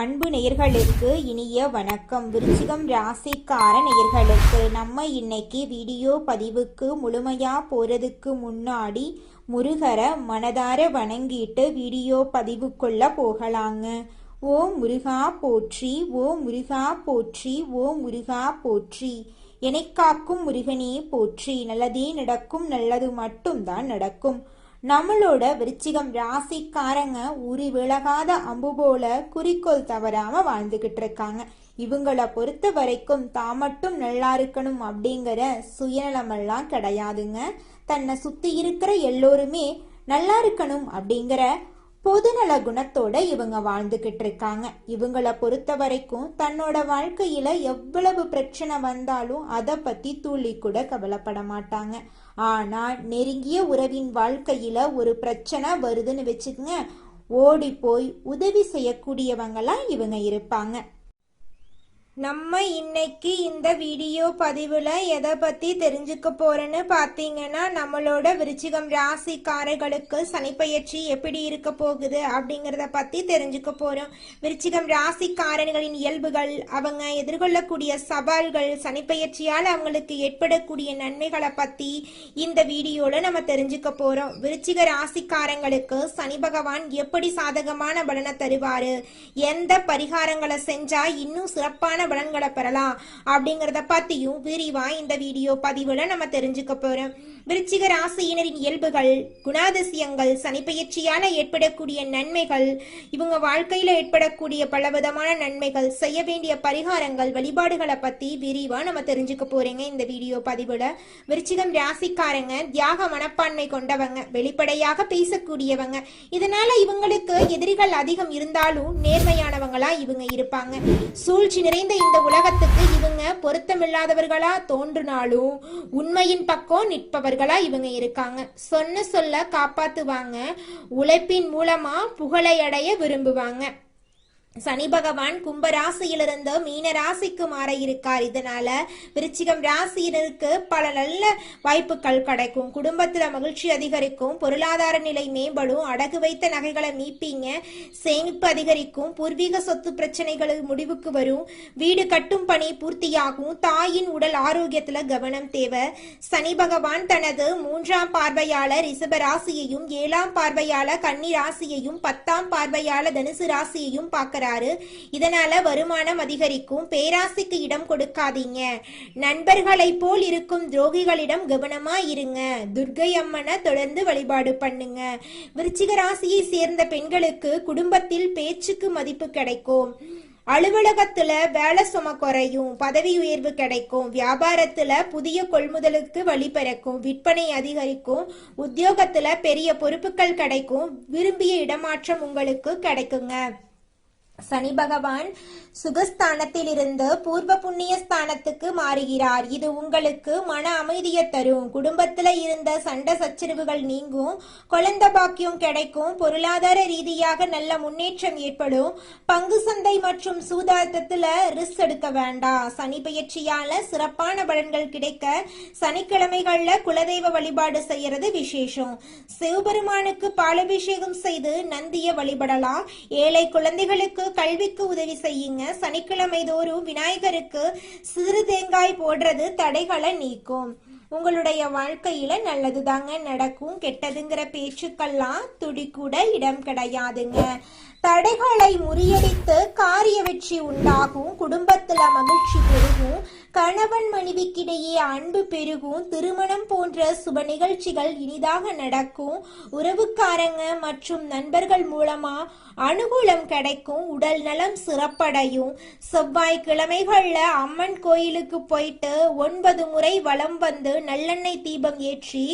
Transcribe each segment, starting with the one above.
அன்பு நேயர்களுக்கு இனிய வணக்கம். விருச்சிகம் ராசிக்கார நேயர்களுக்கு நம்ம இன்னைக்கு வீடியோ பதிவுக்கு முழுமையா போறதுக்கு முன்னாடி முருகரை மனதார வணங்கிட்டு வீடியோ பதிவுக்குள்ள போகலாங்க. ஓ முருகா போற்றி, ஓ முருகா போற்றி, ஓ முருகா போற்றி. எனைக்காக்கும் முருகனே போற்றி. நல்லதே நடக்கும், நல்லது மட்டும்தான் நடக்கும். நம்மளோட விருச்சிகம் ராசிக்காரங்க உரி விலகாத அம்பு போல குறிக்கோள் தவறாம வாழ்ந்துகிட்டு இருக்காங்க. இவங்கள பொறுத்த வரைக்கும் தான் மட்டும் நல்லா இருக்கணும் அப்படிங்கிற சுயநலமெல்லாம் கிடையாதுங்க. தன்னை சுத்தி இருக்கிற எல்லோருமே நல்லா இருக்கணும் அப்படிங்கிற பொதுநல குணத்தோட இவங்க வாழ்ந்துகிட்டு இருக்காங்க. இவங்கள பொறுத்த வரைக்கும் தன்னோட வாழ்க்கையில எவ்வளவு பிரச்சனை வந்தாலும் அதை பத்தி துளி கூட கவலைப்பட மாட்டாங்க. ஆனா நெருங்கிய உறவின் வாழ்க்கையில ஒரு பிரச்சனை வருதுன்னு வச்சுக்கங்க, ஓடி போய் உதவி செய்யக்கூடியவங்களா இவங்க இருப்பாங்க. நம்ம இன்னைக்கு இந்த வீடியோ பதிவில் எதை பற்றி தெரிஞ்சுக்க போறோன்னு பார்த்தீங்கன்னா, நம்மளோட விருச்சிகம் ராசிக்காரர்களுக்கு சனிப்பெயர்ச்சி எப்படி இருக்க போகுது அப்படிங்கிறத பற்றி தெரிஞ்சுக்க போகிறோம். விருச்சிகம் ராசிக்காரர்களின் இயல்புகள், அவங்க எதிர்கொள்ளக்கூடிய சவால்கள், சனிப்பெயர்ச்சியால் அவங்களுக்கு ஏற்படக்கூடிய நன்மைகளை பற்றி இந்த வீடியோவில் நம்ம தெரிஞ்சுக்க போகிறோம். விருச்சிக ராசிக்காரங்களுக்கு சனி பகவான் எப்படி சாதகமான பலனை தருவார், எந்த பரிகாரங்களை செஞ்சால் இன்னும் சிறப்பான பலன்களை பெறலாம் அப்படிங்கறத பத்தியும் விரிவா இந்த வீடியோ பதிவுல நம்ம தெரிஞ்சுக்க போறோம். விருச்சிக ராசியினரின் இயல்புகள், குணாதிசயங்கள், சனிப்பெயர்ச்சியால ஏற்படக்கூடிய நன்மைகள், இவங்க வாழ்க்கையில ஏற்படக்கூடிய பலவிதமான நன்மைகள், செய்ய வேண்டிய பரிகாரங்கள், வழிபாடுகளை பத்தி விரிவா நம்ம தெரிஞ்சுக்க போறீங்க இந்த வீடியோ பதிவுல. விருச்சிகம் ராசிக்காரங்க தியாக மனப்பான்மை கொண்டவங்க, வெளிப்படையாக பேசக்கூடியவங்க. இதனால இவங்களுக்கு எதிரிகள் அதிகம் இருந்தாலும் நேர்மையானவங்களா இவங்க இருப்பாங்க. சூழ்ச்சி நிறைந்த இந்த உலகத்துக்கு இவங்க பொருத்தமில்லாதவர்களா தோன்றினாலும் உண்மையின் பக்கம் நிற்பவர்களா இவங்க இருக்காங்க. சொன்ன சொல்ல காப்பாத்துவாங்க. உழைப்பின் மூலமா புகழை அடைய விரும்புவாங்க. சனி பகவான் கும்ப ராசியிலிருந்து மீன ராசிக்கு மாற இருக்கார். இதனால விருச்சிகம் ராசியினருக்கு பல நல்ல வாய்ப்புகள் கிடைக்கும். குடும்பத்துல மகிழ்ச்சி அதிகரிக்கும், பொருளாதார நிலை மேம்படும், அடகு வைத்த நகைகளை மீட்பீங்க, சேமிப்பு அதிகரிக்கும், பூர்வீக சொத்து பிரச்சனைகள் முடிவுக்கு வரும், வீடு கட்டும் பணி பூர்த்தியாகும், தாயின் உடல் ஆரோக்கியத்துல கவனம் தேவை. சனி பகவான் தனது 3ஆம் பார்வையாளர் ரிஷப ராசியையும், 7ஆம் பார்வையாளர் கன்னி ராசியையும், 10ஆம் பார்வையாளர் தனுசு ராசியையும் பார்க்க. இதனால வருமானம் அதிகரிக்கும். பேராசைக்கு இடம் கொடுக்காதீங்க. நண்பர்களை போல் இருக்கும் துரோகிகளிடம் கவனமா இருங்க. துர்க்கை அம்மனை தொடர்ந்து வழிபாடு பண்ணுங்க. விருச்சிக ராசியை சேர்ந்த பெண்களுக்கு குடும்பத்தில் பேச்சுக்கு மதிப்பு கிடைக்கும். அலுவலகத்துல வேலை சும குறையும், பதவி உயர்வு கிடைக்கும். வியாபாரத்துல புதிய கொள்முதலுக்கு வழி பிறக்கும், விற்பனை அதிகரிக்கும். உத்தியோகத்துல பெரிய பொறுப்புகள் கிடைக்கும். விரும்பிய இடமாற்றம் உங்களுக்கு கிடைக்குங்க. சனி பகவான் சுகஸ்தானத்தில் இருந்து பூர்வ புண்ணிய ஸ்தானத்துக்கு மாறுகிறார். இது உங்களுக்கு மன அமைதியை தரும். குடும்பத்துல இருந்த சண்டை சச்சரவுகள் நீங்கும். குழந்தை பாக்கியம் கிடைக்கும். பொருளாதார ரீதியாக நல்ல முன்னேற்றம் ஏற்படும். பங்கு சந்தை மற்றும் சூதாட்டத்துல ரிஸ்க் எடுக்க வேண்டாம். சனி பெயர்ச்சியால சிறப்பான பலன்கள் கிடைக்க சனிக்கிழமைகள்ல குலதெய்வ வழிபாடு செய்யறது விசேஷம். சிவபெருமானுக்கு பாலாபிஷேகம் செய்து நந்திய வழிபடலாம். ஏழை குழந்தைகளுக்கு கல்விக்கு உதவி செய்யுங்க. சனிக்கிழமை தோறும் விநாயகருக்கு சிறு தேங்காய் போடுறது தடைகளை நீக்கும். உங்களுடைய வாழ்க்கையில நல்லது தாங்க நடக்கும். கெட்டதுங்கிற பேச்சுக்கெல்லாம் துடி கூட இடம் கிடையாதுங்க. தடைகளை முறியடித்து காரிய வெற்றி உண்டாகும். குடும்பத்துல மகிழ்ச்சி பெருகும். கணவன் மனைவிக்கிடையே அன்பு பெருகும். திருமணம் போன்ற சுப நிகழ்ச்சிகள் இனிதாக நடக்கும். உறவுக்காரங்க மற்றும் நண்பர்கள் மூலமா அனுகூலம் கிடைக்கும். உடல் நலம் சிறப்படையும். செவ்வாய்க்கிழமைகள்ல அம்மன் கோயிலுக்கு போயிட்டு 9 முறை வலம் வந்து நல்லெண்ணெய் தீபம் ஏற்றி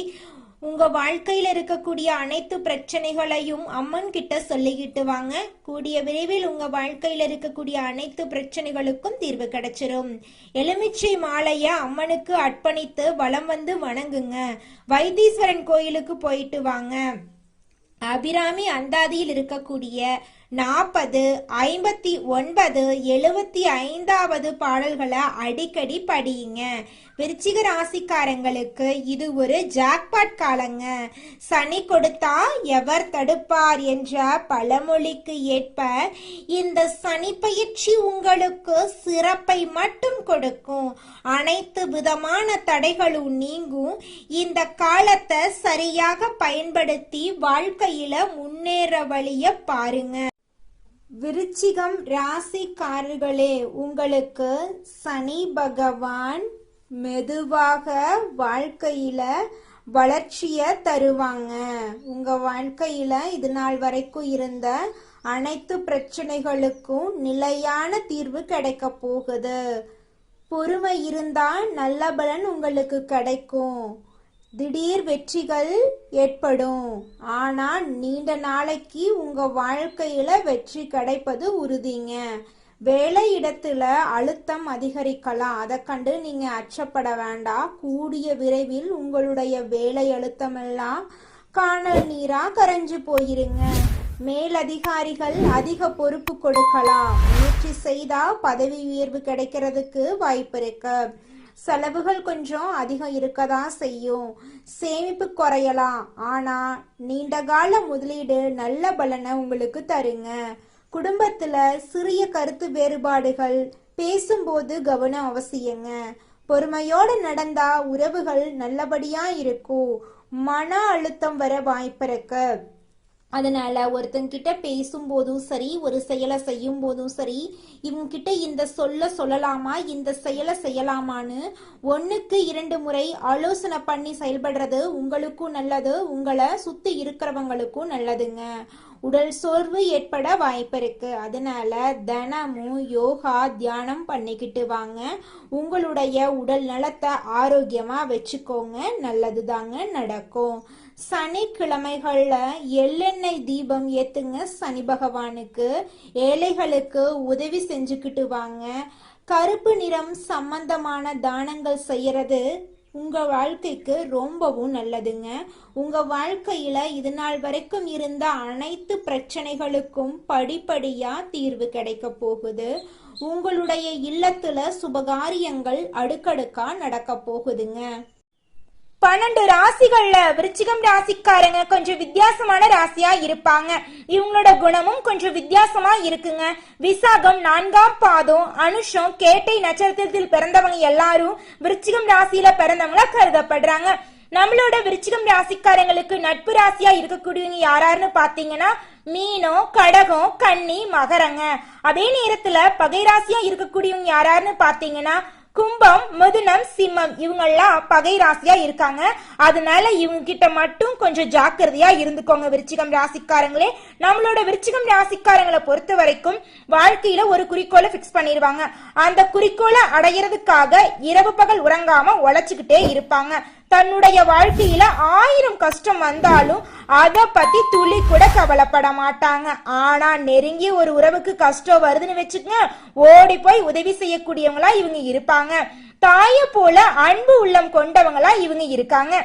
உங்க வாழ்க்கையில இருக்கக்கூடிய அனைத்து பிரச்சனைகளையும் அம்மன் கிட்ட சொல்லிக்கிட்டு வாங்க. கூடிய விரைவில் உங்க வாழ்க்கையில இருக்கக்கூடிய அனைத்து பிரச்சனைகளுக்கும் தீர்வு கிடைச்சிரும். எலுமிச்சை மாலைய அம்மனுக்கு அர்ப்பணித்து வலம் வந்து வணங்குங்க. வைத்தீஸ்வரன் கோயிலுக்கு போயிட்டு வாங்க. அபிராமி அந்தாதியில் இருக்கக்கூடிய 40, 59, 75வது பாடல்களை அடிக்கடி படியுங்க. விருச்சிக ராசிக்காரங்களுக்கு இது ஒரு ஜாக்பாட் காலங்க. சனி கொடுத்தா எவர் தடுப்பார் என்ற பழமொழிக்கு ஏற்ப இந்த சனி பயிற்சி உங்களுக்கு சிறப்பை மட்டும் கொடுக்கும். அனைத்து விதமான தடைகளும் நீங்கும். இந்த காலத்தை சரியாக பயன்படுத்தி வாழ்க்கையில முன்னேற வழிய பாருங்க. விருச்சிகம் ராசிக்காரர்களே, உங்களுக்கு சனி பகவான் மெதுவாக வாழ்க்கையில வளர்ச்சிய தருவாங்க. உங்க வாழ்க்கையில இது நாள் வரைக்கும் இருந்த அனைத்து பிரச்சனைகளுக்கும் நிலையான தீர்வு கிடைக்க போகுது. பொறுமை இருந்தா நல்ல பலன் உங்களுக்கு கிடைக்கும். திடீர் வெற்றிகள் ஏற்படும். ஆனா நீண்ட நாளைக்கு உங்க வாழ்க்கையில வெற்றி கிடைப்பது உறுதிங்க. வேலை இடத்துல அழுத்தம் அதிகரிக்கலாம். அதை கண்டு நீங்க அச்சப்பட வேண்டாம். கூடிய விரைவில் உங்களுடைய வேலை அழுத்தம் எல்லாம் காணல் நீரா கரைஞ்சு போயிருங்க. மேலதிகாரிகள் அதிக பொறுப்பு கொடுக்கலாம். முயற்சி செய்தா பதவி உயர்வு கிடைக்கிறதுக்கு வாய்ப்பு இருக்கு. செலவுகள் கொஞ்சம் அதிகம் இருக்கதான் செய்யும். சேமிப்பு குறையலாம். ஆனா நீண்டகால முதலீடு நல்ல பலனை உங்களுக்கு தருங்க. குடும்பத்துல சிறிய கருத்து வேறுபாடுகள் பேசும்போது கவனம் அவசியங்க. பொறுமையோடு நடந்தா உறவுகள் நல்லபடியா இருக்கும். மன அழுத்தம் வர வாய்ப்பு இருக்கு. அதனால ஒருத்தங்கிட்ட பேசும்போதும் சரி, ஒரு செயலை செய்யும் போதும் சரி, இவங்க கிட்ட இந்த சொல்லலாமா, இந்த செயலை செய்யலாமான்னு 1க்கு 2 முறை ஆலோசனை பண்ணி செயல்படுறது உங்களுக்கும் நல்லது, உங்களை சுத்தி இருக்கிறவங்களுக்கும் நல்லதுங்க. உடல் சோர்வு ஏற்பட வாய்ப்பு இருக்கு. அதனால தினமும் யோகா தியானம் பண்ணிக்கிட்டு வாங்க. உங்களுடைய உடல் நலத்தை ஆரோக்கியமா வச்சுக்கோங்க. நல்லது தாங்க நடக்கும். சனிக்கிழமைகள்ல எள்ளெண்ணெய் தீபம் ஏத்துங்க சனி பகவானுக்கு. ஏழைகளுக்கு உதவி செஞ்சுக்கிட்டு வாங்க. கருப்பு நிறம் சம்பந்தமான தானங்கள் செய்யறது உங்க வாழ்க்கைக்கு ரொம்பவும் நல்லதுங்க. உங்க வாழ்க்கையில இது நாள் வரைக்கும் இருந்த அனைத்து பிரச்சனைகளுக்கும் படிப்படியா தீர்வு கிடைக்க போகுது. உங்களுடைய இல்லத்துல சுபகாரியங்கள் அடுக்கடுக்கா நடக்க போகுதுங்க. 12 ராசிகள்ல விருச்சிகம் ராசிக்காரங்க கொஞ்சம் வித்தியாசமான ராசியா இருப்பாங்க. இவங்களோட குணமும் கொஞ்சம் வித்தியாசமா இருக்குங்க. விசாகம் 4ஆம் பாதம், அனுஷம், கேட்டை நட்சத்திரத்தில் பிறந்தவங்க எல்லாரும் விருச்சிகம் ராசியில பிறந்தவங்களா கருதப்படுறாங்க. நம்மளோட விருச்சிகம் ராசிக்காரங்களுக்கு நட்பு ராசியா இருக்கக்கூடியவங்க யாராருன்னு பாத்தீங்கன்னா மீனம், கடகம், கன்னி, மகரங்க. அதே நேரத்துல பகை ராசியா இருக்கக்கூடியவங்க யாராருன்னு பாத்தீங்கன்னா கும்பம், மிதுனம், சிம்மம். இவங்கெல்லாம் பகை ராசியா இருக்காங்க. அதனால இவங்க கிட்ட மட்டும் கொஞ்சம் ஜாக்கிரதையா இருந்துக்கோங்க விருச்சிகம் ராசிக்காரங்களே. நம்மளோட விருச்சிகம் ராசிக்காரங்களை பொறுத்த வரைக்கும் வாழ்க்கையில ஒரு குறிக்கோளை பிக்ஸ் பண்ணிடுவாங்க. அந்த குறிக்கோளை அடையிறதுக்காக இரவு பகல் உறங்காம உழைச்சுக்கிட்டே இருப்பாங்க. தன்னுடைய வாழ்க்கையில 1000 கஷ்டம் வந்தாலும் அத பத்தி துளி கூட கவலைப்பட மாட்டாங்க. ஆனா நெருங்கிய ஒரு உறவுக்கு கஷ்டம் வருதுன்னு வச்சுக்கங்க, ஓடி போய் உதவி செய்யக்கூடியவங்களா இவங்க இருப்பாங்க. தாய போல அன்பு உள்ளம் கொண்டவங்களா இவங்க இருக்காங்க.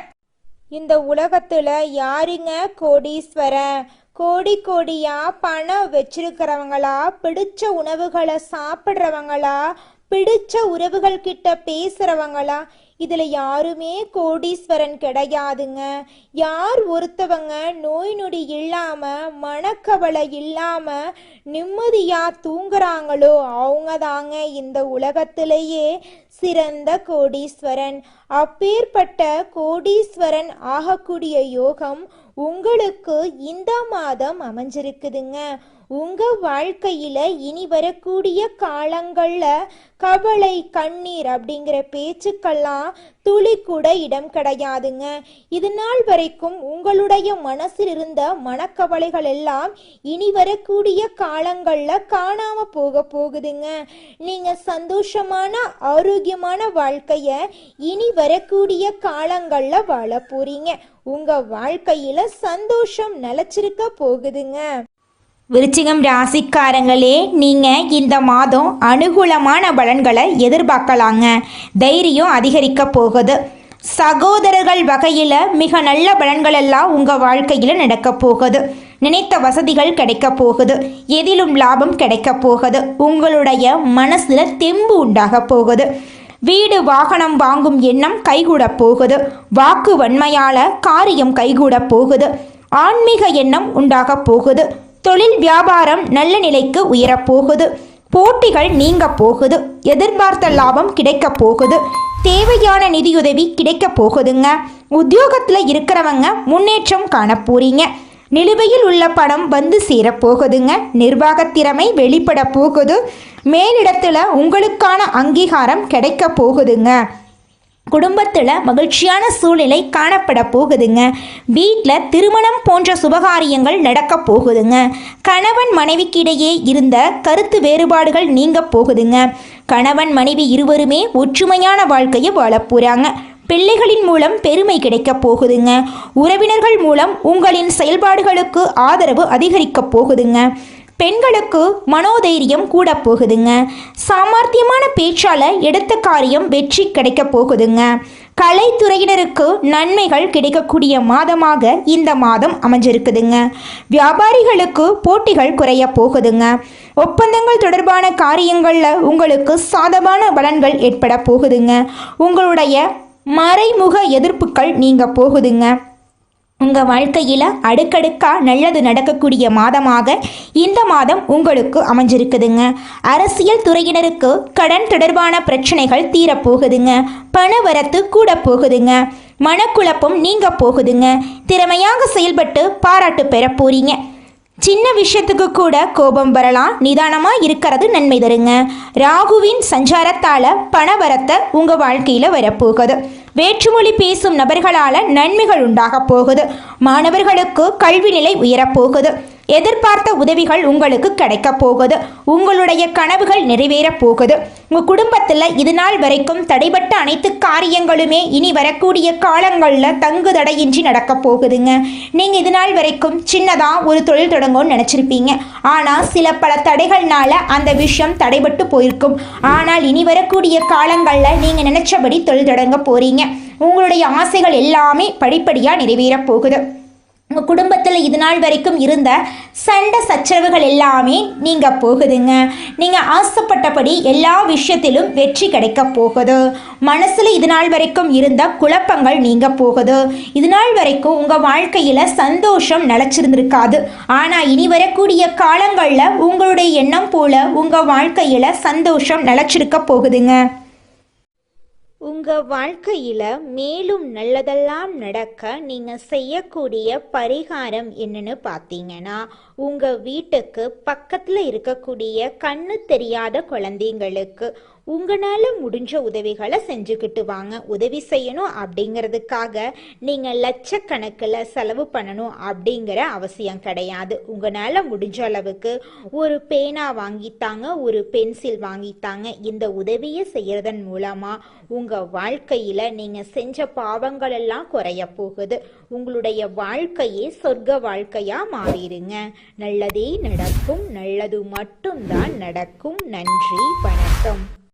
இந்த உலகத்துல யாருங்க கோடீஸ்வரன்? கோடி கோடியா பணம் வச்சிருக்கிறவங்களா, பிடிச்ச உணவுகளை சாப்பிடுறவங்களா, பிடிச்ச உறவுகள் கிட்ட பேசுறவங்களா? இதுல யாருமே கோடீஸ்வரன் கிடையாதுங்க. யார் ஒருத்தவங்க நோய் நொடி இல்லாம, மனக்கவலை இல்லாம நிம்மதியா தூங்குறாங்களோ அவங்க தாங்க இந்த உலகத்திலேயே சிறந்த கோடீஸ்வரன். அப்பேற்பட்ட கோடீஸ்வரன் ஆகக்கூடிய யோகம் உங்களுக்கு இந்த மாதம் அமைஞ்சிருக்குதுங்க. உங்க வாழ்க்கையில இனி வரக்கூடிய காலங்கள்ல கவலை, கண்ணீர் அப்படிங்கிற பேச்சுக்கெல்லாம் துளி கூட இடம் கிடையாதுங்க. இது நாள் வரைக்கும் உங்களுடைய மனசில் இருந்த மனக்கவலைகள் எல்லாம் இனி வரக்கூடிய காலங்கள்ல காணாம போகுதுங்க. நீங்க சந்தோஷமான ஆரோக்கியமான வாழ்க்கைய இனி வரக்கூடிய காலங்கள்ல வாழ போறீங்க. உங்க வாழ்க்கையில சந்தோஷம் நிலைச்சிருக்க போகுதுங்க. விருச்சிகம் ராசிக்காரங்களே, நீங்க இந்த மாதம் அனுகூலமான பலன்களை எதிர்பார்க்கலாங்க. தைரியம் அதிகரிக்க போகுது. சகோதரர்கள் வகையில மிக நல்ல பலன்கள் எல்லாம் உங்க வாழ்க்கையில நடக்க போகுது. நினைத்த வசதிகள் கிடைக்க போகுது. எதிலும் லாபம் கிடைக்க போகுது. உங்களுடைய மனசுல தெம்பு உண்டாக போகுது. வீடு வாகனம் வாங்கும் எண்ணம் கைகூட போகுது. வாக்கு வன்மையால காரியம் கைகூட போகுது. ஆன்மீக எண்ணம் உண்டாக போகுது. தொழில் வியாபாரம் நல்ல நிலைக்கு உயரப்போகுது. போட்டிகள் நீங்க போகுது. எதிர்பார்த்த லாபம் கிடைக்க போகுது. தேவையான நிதியுதவி கிடைக்க போகுதுங்க. உத்தியோகத்தில் இருக்கிறவங்க முன்னேற்றம் காண போறீங்க. நிலுவையில் உள்ள பணம் வந்து சேரப்போகுதுங்க. நிர்வாகத்திறமை வெளிப்பட போகுது. மேலிடத்துல உங்களுக்கான அங்கீகாரம் கிடைக்க போகுதுங்க. குடும்பத்தில் மகிழ்ச்சியான சூழ்நிலை காணப்பட போகுதுங்க. வீட்டில் திருமணம் போன்ற சுபகாரியங்கள் நடக்க போகுதுங்க. கணவன் மனைவிக்கிடையே இருந்த கருத்து வேறுபாடுகள் நீங்க போகுதுங்க. கணவன் மனைவி இருவருமே ஒற்றுமையான வாழ்க்கையை வாழப் போறாங்க. பிள்ளைகளின் மூலம் பெருமை கிடைக்க போகுதுங்க. உறவினர்கள் மூலம் உங்களின் செயல்பாடுகளுக்கு ஆதரவு அதிகரிக்க போகுதுங்க. பெண்களுக்கு மனோதைரியம் கூட போகுதுங்க. சாமர்த்தியமான பேச்சால எடுத்த காரியம் வெற்றி கிடைக்க போகுதுங்க. கலைத்துறையினருக்கு நன்மைகள் கிடைக்கக்கூடிய மாதமாக இந்த மாதம் அமைஞ்சிருக்குதுங்க. வியாபாரிகளுக்கு போட்டிகள் குறைய போகுதுங்க. ஒப்பந்தங்கள் தொடர்பான காரியங்களில் உங்களுக்கு சாதகமான பலன்கள் ஏற்பட போகுதுங்க. உங்களுடைய மறைமுக எதிர்ப்புகள் நீங்க போகுதுங்க. உங்கள் வாழ்க்கையில் அடுக்கடுக்காக நல்லது நடக்கக்கூடிய மாதமாக இந்த மாதம் உங்களுக்கு அமைஞ்சிருக்குதுங்க. அரசியல் துறையினருக்கு கடன் தொடர்பான பிரச்சனைகள் தீரப்போகுதுங்க. பண வரத்து கூட போகுதுங்க. மனக்குழப்பம் நீங்க போகுதுங்க. திறமையாக செயல்பட்டு பாராட்டு பெற போறீங்க. சின்ன விஷயத்துக்கு கூட கோபம் வரலாம். நிதானமாக இருக்கிறது நன்மை தருங்க. ராகுவின் சஞ்சாரத்தால் பணவரத்தை உங்கள் வாழ்க்கையில் வரப்போகுது. வேற்றுமொழி பேசும் நபர்களால் நன்மைகள் உண்டாக போகுது. மாணவர்களுக்கு கல்வி நிலை உயரப்போகுது. எதிர்பார்த்த உதவிகள் உங்களுக்கு கிடைக்க போகுது. உங்களுடைய கனவுகள் நிறைவேறப் போகுது. உங்கள் குடும்பத்தில் இது நாள் வரைக்கும் தடைபட்ட அனைத்து காரியங்களுமே இனி வரக்கூடிய காலங்களில் தங்கு தடையின்றி நடக்க போகுதுங்க. நீங்கள் இது நாள் வரைக்கும் சின்னதாக ஒரு தொழில் தொடங்கும்னு நினச்சிருப்பீங்க. ஆனால் பல தடைகள்னால அந்த விஷயம் தடைபட்டு போயிருக்கும். ஆனால் இனி வரக்கூடிய காலங்களில் நீங்கள் நினைச்சபடி தொழில் தொடங்க போறீங்க. உங்களுடைய ஆசைகள் எல்லாமே படிப்படியாக நிறைவேறப் போகுது. உங்கள் குடும்பத்தில் இது நாள் வரைக்கும் இருந்த சண்டை சச்சரவுகள் எல்லாமே நீங்கள் போகுதுங்க. நீங்கள் ஆசைப்பட்டபடி எல்லா விஷயத்திலும் வெற்றி கிடைக்க போகுது. மனசில் இது நாள் வரைக்கும் இருந்த குழப்பங்கள் நீங்க போகுது. இது நாள் வரைக்கும் உங்கள் வாழ்க்கையில் சந்தோஷம் நிலச்சிருந்திருக்காது. ஆனால் இனி வரக்கூடிய காலங்களில் உங்களுடைய எண்ணம் போல உங்கள் வாழ்க்கையில் சந்தோஷம் நிலச்சிருக்க போகுதுங்க. உங்கள் வாழ்க்கையில் மேலும் நல்லதெல்லாம் நடக்க நீங்கள் செய்யக்கூடிய பரிகாரம் என்னன்னு பார்த்தீங்கன்னா, உங்கள் வீட்டுக்கு பக்கத்தில் இருக்கக்கூடிய கண்ணு தெரியாத குழந்தைங்களுக்கு உங்களால் முடிஞ்ச உதவிகளை செஞ்சுக்கிட்டு வாங்க. உதவி செய்யணும் அப்படிங்கிறதுக்காக நீங்கள் லட்சக்கணக்கில் செலவு பண்ணணும் அப்படிங்கிற அவசியம் கிடையாது. உங்களால் முடிஞ்ச அளவுக்கு ஒரு பேனா வாங்கித்தாங்க, ஒரு பென்சில் வாங்கித்தாங்க. இந்த உதவியை செய்யறதன் மூலமாக உங்கள் வாழ்க்கையில் நீங்கள் செஞ்ச பாவங்கள் எல்லாம் குறைய போகுது. உங்களுடைய வாழ்க்கையே சொர்க்க வாழ்க்கையாக மாறிடுங்க. நல்லதே நடக்கும். நல்லது மட்டும்தான் நடக்கும். நன்றி, வணக்கம்.